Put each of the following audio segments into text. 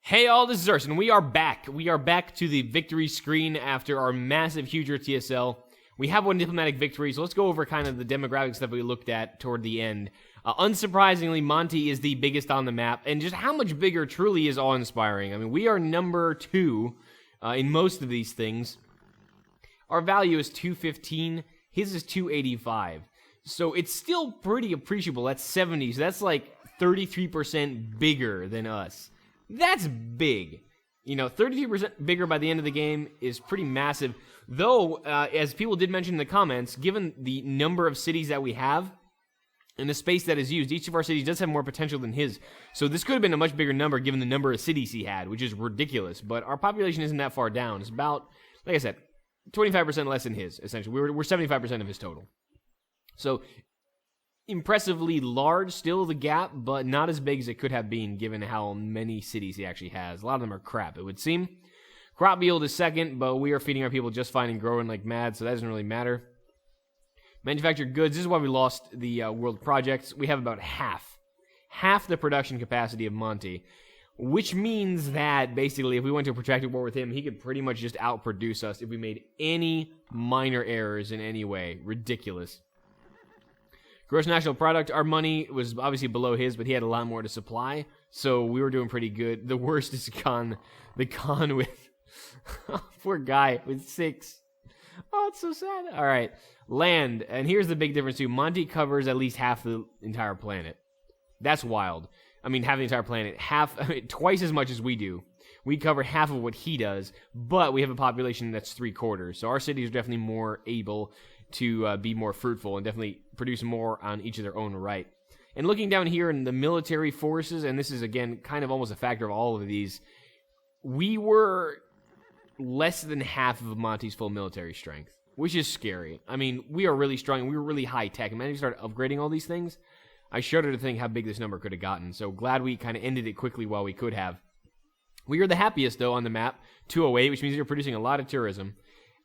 Hey all, this is Urson. We are back. We are back to the victory screen after our massive, huge TSL. We have one diplomatic victory, so let's go over kind of the demographic stuff we looked at toward the end. Unsurprisingly, Monty is the biggest on the map, and just how much bigger truly is awe-inspiring. I mean, we are number 2 in most of these things. Our value is 215. His is 285. So it's still pretty appreciable. That's 70, so that's like 33% bigger than us. That's big. You know, 33% bigger by the end of the game is pretty massive. Though, as people did mention in the comments, given the number of cities that we have and the space that is used, each of our cities does have more potential than his. So this could have been a much bigger number given the number of cities he had, which is ridiculous. But our population isn't that far down. It's about, like I said, 25% less than his, essentially. We're 75% of his total. So impressively large still, the gap, but not as big as it could have been given how many cities he actually has. A lot of them are crap, it would seem. Crop yield is second, but we are feeding our people just fine and growing like mad, so that doesn't really matter. Manufactured goods, this is why we lost the world projects. We have about half the production capacity of Monty, which means that basically if we went to a protracted war with him, he could pretty much just outproduce us if we made any minor errors in any way. Ridiculous. Gross national product, our money was obviously below his, but he had a lot more to supply, so we were doing pretty good. The worst is the con with, poor guy, with 6. Oh, it's so sad. All right, land, and here's the big difference too. Monty covers at least half the entire planet. That's wild. I mean, half the entire planet, twice as much as we do. We cover half of what he does, but we have a population that's 3/4, so our cities are definitely more able to be more fruitful and definitely produce more on each of their own right. And looking down here in the military forces, and this is again kind of almost a factor of all of these, we were less than half of Monty's full military strength, which is scary. I mean, we are really strong, we were really high tech, and when we started upgrading all these things, I shudder to think how big this number could have gotten, so glad we kind of ended it quickly while we could have. We are the happiest, though, on the map, 208, which means we're producing a lot of tourism.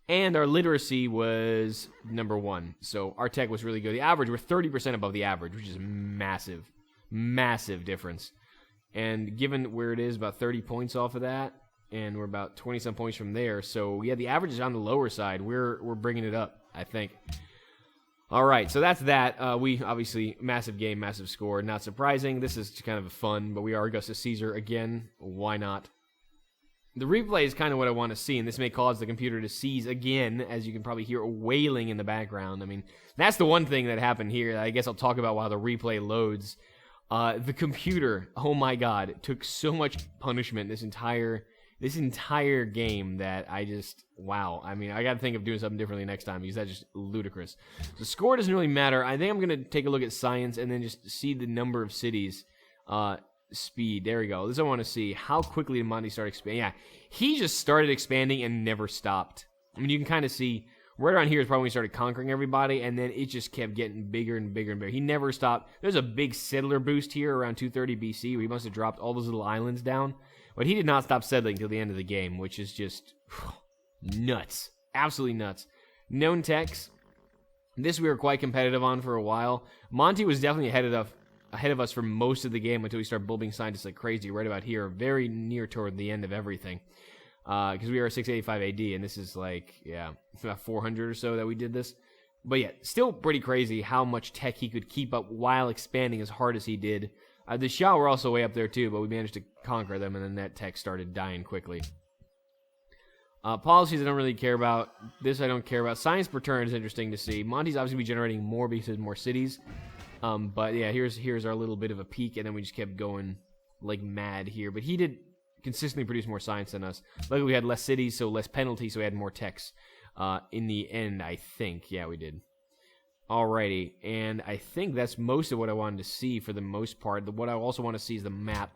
And our literacy was number 1. So our tech was really good. The average, we're 30% above the average, which is massive. Massive difference. And given where it is, about 30 points off of that. And we're about 20-some points from there. So, yeah, the average is on the lower side. We're bringing it up, I think. All right, so that's that. We, obviously, massive game, massive score. Not surprising. This is kind of fun, but we are Augustus Caesar again. Why not? The replay is kind of what I want to see, and this may cause the computer to seize again, as you can probably hear wailing in the background. I mean, that's the one thing that happened here that I guess I'll talk about while the replay loads. The computer, oh my god, took so much punishment this entire game that I just, wow. I mean, I got to think of doing something differently next time because that's just ludicrous. The score doesn't really matter. I think I'm going to take a look at science and then just see the number of cities. Speed, there we go. This I want to see. How quickly did Monty start expanding? Yeah, he just started expanding and never stopped. I mean, you can kind of see right around here is probably when he started conquering everybody, and then it just kept getting bigger and bigger and bigger. He never stopped. There's a big settler boost here around 230 BC where he must have dropped all those little islands down, but he did not stop settling until the end of the game, which is just nuts. Absolutely nuts. Known techs. This we were quite competitive on for a while. Monty was definitely ahead of us for most of the game until we started bulbing scientists like crazy right about here, very near toward the end of everything. Because we are 685 AD, and this is like, yeah, about 400 or so that we did this. But yeah, still pretty crazy how much tech he could keep up while expanding as hard as he did. The Shah were also way up there too, but we managed to conquer them, and then that tech started dying quickly. Policies I don't really care about. This I don't care about. Science per turn is interesting to see. Monty's obviously be generating more because of more cities. But yeah, here's our little bit of a peak, and then we just kept going like mad here. But he did consistently produce more science than us. Luckily, we had less cities, so less penalties, so we had more techs. In the end, I think. Yeah, we did. Alrighty, and I think that's most of what I wanted to see for the most part. What I also want to see is the map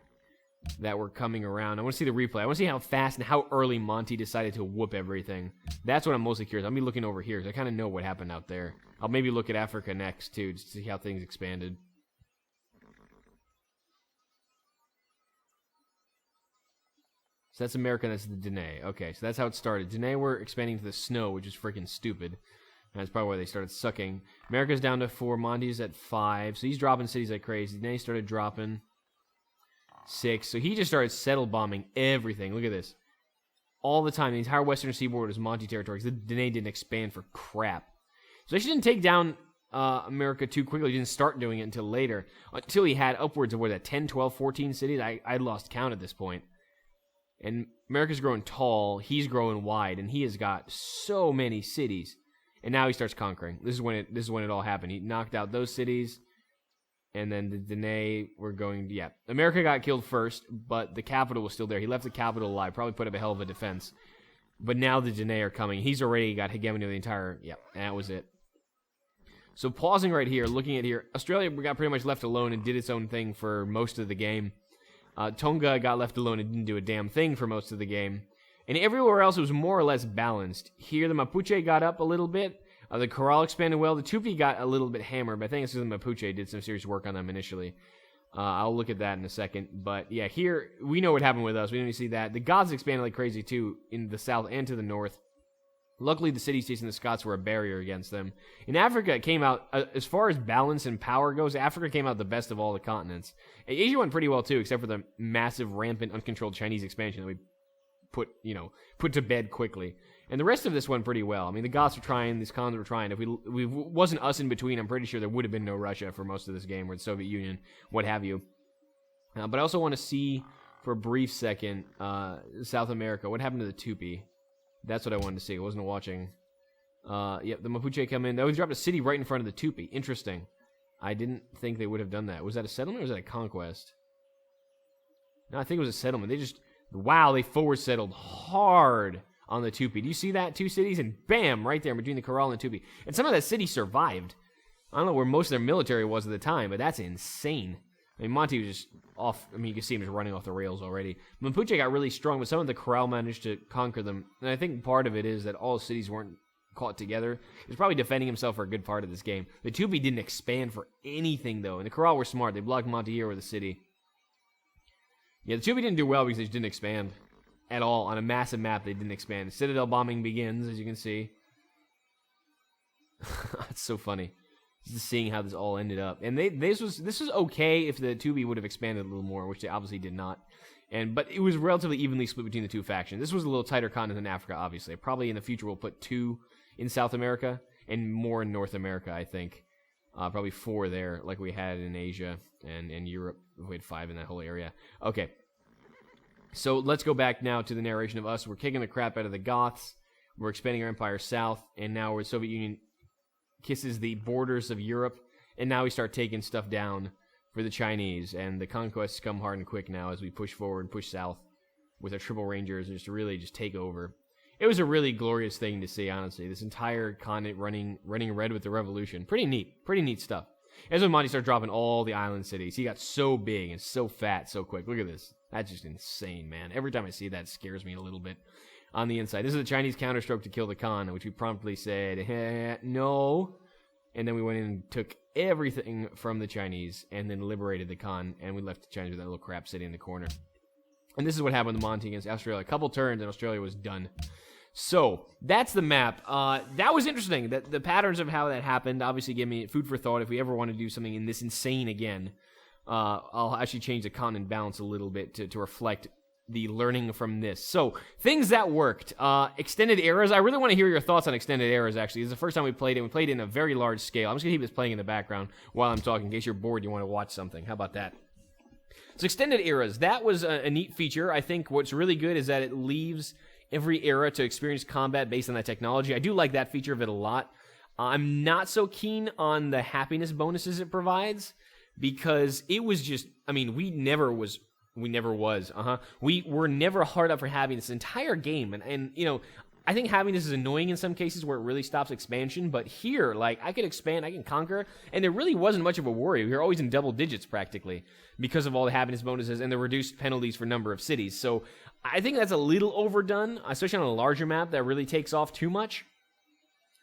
that we're coming around. I want to see the replay. I want to see how fast and how early Monty decided to whoop everything. That's what I'm mostly curious. I'll be looking over here, because I kind of know what happened out there. I'll maybe look at Africa next, too, just to see how things expanded. So that's America, that's the Dene. Okay, so that's how it started. Dene were expanding to the snow, which is freaking stupid. And that's probably why they started sucking. America's down to 4, Monty's at 5, so he's dropping cities like crazy. Dene started dropping. 6. So he just started settle bombing everything. Look at this. All the time. The entire western seaboard was Monty territory. The Dene didn't expand for crap. So they didn't take down America too quickly. He didn't start doing it until later. Until he had upwards of, 10, 12, 14 cities? I lost count at this point. And America's growing tall. He's growing wide. And he has got so many cities. And now he starts conquering. This is when it all happened. He knocked out those cities. And then the Dene were going... Yeah, America got killed first, but the capital was still there. He left the capital alive. Probably put up a hell of a defense. But now the Dene are coming. He's already got hegemony of the entire... Yeah, that was it. So pausing right here, looking at here, Australia got pretty much left alone and did its own thing for most of the game. Tonga got left alone and didn't do a damn thing for most of the game. And everywhere else it was more or less balanced. Here the Mapuche got up a little bit. The Corral expanded well. The Tupi got a little bit hammered, but I think it's because the Mapuche did some serious work on them initially. I'll look at that in a second. But yeah, here, we know what happened with us. We didn't see that. The Goths expanded like crazy too in the south and to the north. Luckily, the city-states and the Scots were a barrier against them. In Africa, it came out, as far as balance and power goes, Africa came out the best of all the continents. Asia went pretty well too, except for the massive, rampant, uncontrolled Chinese expansion that we put to bed quickly. And the rest of this went pretty well. I mean, the Goths were trying, these Khans were trying. If we wasn't us in between, I'm pretty sure there would have been no Russia for most of this game, or the Soviet Union, what have you. But I also want to see, for a brief second, South America. What happened to the Tupi? That's what I wanted to see. I wasn't watching. Yep, the Mapuche come in. They dropped a city right in front of the Tupi. Interesting. I didn't think they would have done that. Was that a settlement or was that a conquest? No, I think it was a settlement. They forward settled hard on the Tupi. Do you see that? 2 cities and bam, right there between the Corral and the Tupi. And some of that city survived. I don't know where most of their military was at the time, but that's insane. I mean, Monty was just off. I mean, you can see him just running off the rails already. Mapuche got really strong, but some of the Corral managed to conquer them. And I think part of it is that all cities weren't caught together. He was probably defending himself for a good part of this game. The Tupi didn't expand for anything, though. And the Corral were smart. They blocked Monty with the city. Yeah, the Tupi didn't do well because they just didn't expand at all. On a massive map, they didn't expand. Citadel bombing begins, as you can see. It's so funny. Just seeing how this all ended up. And this was okay if the Tupi would have expanded a little more, which they obviously did not. But it was relatively evenly split between the two factions. This was a little tighter continent than Africa, obviously. Probably in the future we'll put 2 in South America and more in North America, I think. Probably 4 there, like we had in Asia and Europe. We had 5 in that whole area. Okay. So let's go back now to the narration of us. We're kicking the crap out of the Goths. We're expanding our empire south. And now the Soviet Union kisses the borders of Europe, and now we start taking stuff down for the Chinese, and the conquests come hard and quick now as we push forward and push south with our triple rangers and just really take over. It was a really glorious thing to see, honestly. This entire continent running red with the revolution. Pretty neat stuff. As when Monty started dropping all the island cities, he got so big and so fat so quick. Look at this. That's just insane, man. Every time I see that, it scares me a little bit. On the inside. This is the Chinese counterstroke to kill the Khan, which we promptly said, no. And then we went in and took everything from the Chinese and then liberated the Khan, and we left the Chinese with that little crap city in the corner. And this is what happened to Monty against Australia. A couple turns, and Australia was done. So, that's the map. That was interesting. The patterns of how that happened obviously gave me food for thought. If we ever want to do something in this insane again, I'll actually change the continent balance a little bit to reflect the learning from this. So, things that worked. Extended eras. I really want to hear your thoughts on extended eras, actually. This is the first time we played it. We played it in a very large scale. I'm just going to keep this playing in the background while I'm talking, in case you're bored and you want to watch something. How about that? So, extended eras. That was a neat feature. I think what's really good is that it leaves every era to experience combat based on that technology. I do like that feature of it a lot. I'm not so keen on the happiness bonuses it provides, because it was just, I mean, we were never hard up for happiness this entire game. And you know, I think happiness is annoying in some cases where it really stops expansion. But here, like, I could expand, I can conquer. And there really wasn't much of a worry. We were always in double digits practically because of all the happiness bonuses and the reduced penalties for number of cities. So I think that's a little overdone, especially on a larger map that really takes off too much.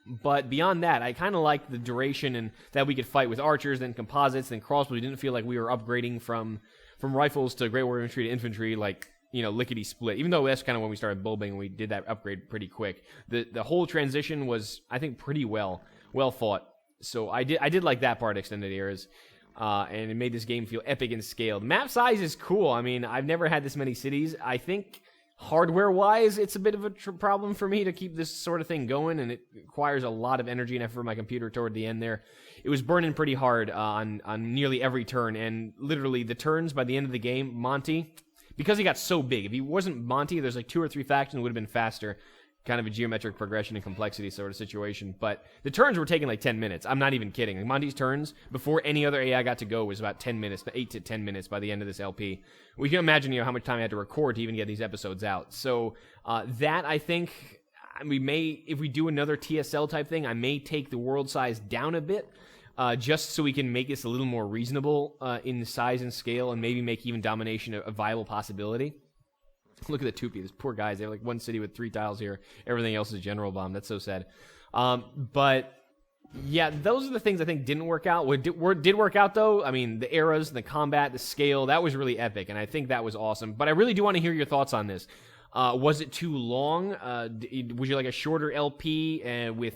But beyond that, I kind of like the duration and that we could fight with archers, then composites, then crossbows. We didn't feel like we were upgrading from rifles to Great War Infantry to infantry, like, you know, lickety split. Even though that's kind of when we started bulbing and we did that upgrade pretty quick. The whole transition was, I think, pretty well fought. So I did like that part of extended eras. and it made this game feel epic and scaled. Map size is cool. I mean, I've never had this many cities. I think hardware-wise, it's a bit of a problem for me to keep this sort of thing going, and it requires a lot of energy and effort from my computer toward the end there. It was burning pretty hard on nearly every turn, and literally the turns by the end of the game, Monty, because he got so big, if he wasn't Monty, there's like 2 or 3 factions that would have been faster. Kind of a geometric progression and complexity sort of situation. But the turns were taking like 10 minutes. I'm not even kidding. Like Monty's turns, before any other AI got to go, was about 10 minutes, 8 to 10 minutes by the end of this LP. We can imagine, how much time I had to record to even get these episodes out. So that, I think, we may, if we do another TSL type thing, I may take the world size down a bit, just so we can make this a little more reasonable in size and scale, and maybe make even domination a viable possibility. Look at the Tupi. These poor guys. They have like one city with 3 tiles here. Everything else is general bomb. That's so sad. But yeah, those are the things I think didn't work out. What did work out, though, I mean, the eras, the combat, the scale, that was really epic, and I think that was awesome. But I really do want to hear your thoughts on this. Was it too long? Would you like a shorter LP with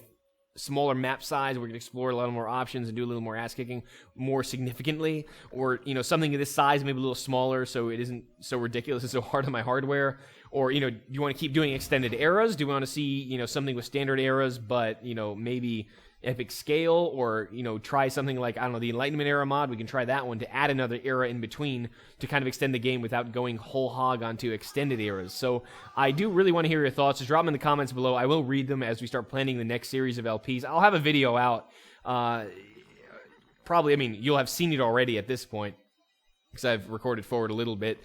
smaller map size where we can explore a lot more options and do a little more ass-kicking more significantly? Or, something of this size, maybe a little smaller so it isn't so ridiculous and so hard on my hardware? Or, do you want to keep doing extended eras? Do you want to see, something with standard eras but, maybe epic scale? Or, try something like, I don't know, the Enlightenment era mod? We can try that one to add another era in between to kind of extend the game without going whole hog onto extended eras. So I do really want to hear your thoughts. Just drop them in the comments below. I will read them as we start planning the next series of LPs. I'll have a video out. Probably, you'll have seen it already at this point, because I've recorded forward a little bit.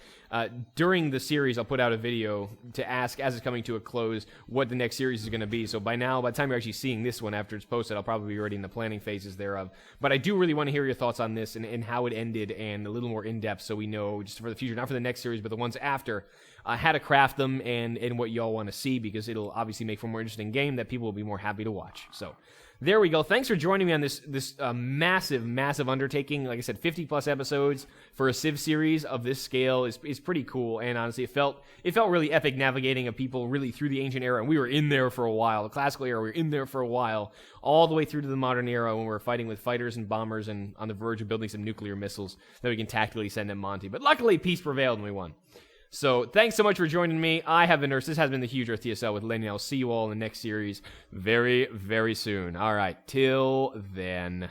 During the series, I'll put out a video to ask, as it's coming to a close, what the next series is going to be. So by the time you're actually seeing this one after it's posted, I'll probably be already in the planning phases thereof. But I do really want to hear your thoughts on this and how it ended, and a little more in-depth, so we know, just for the future, not for the next series, but the ones after, how to craft them and what y'all want to see, because it'll obviously make for a more interesting game that people will be more happy to watch. So there we go. Thanks for joining me on this massive undertaking. Like I said, 50+ episodes for a Civ series of this scale is pretty cool, and honestly, it felt really epic navigating a people really through the ancient era, and we were in there for a while. The classical era, we were in there for a while, all the way through to the modern era when we were fighting with fighters and bombers and on the verge of building some nuclear missiles that we can tactically send at Monty. But luckily, peace prevailed and we won. So thanks so much for joining me. I have been Nurse. This has been the Huge Earth TSL with Lenin. I'll see you all in the next series very, very soon. All right, till then.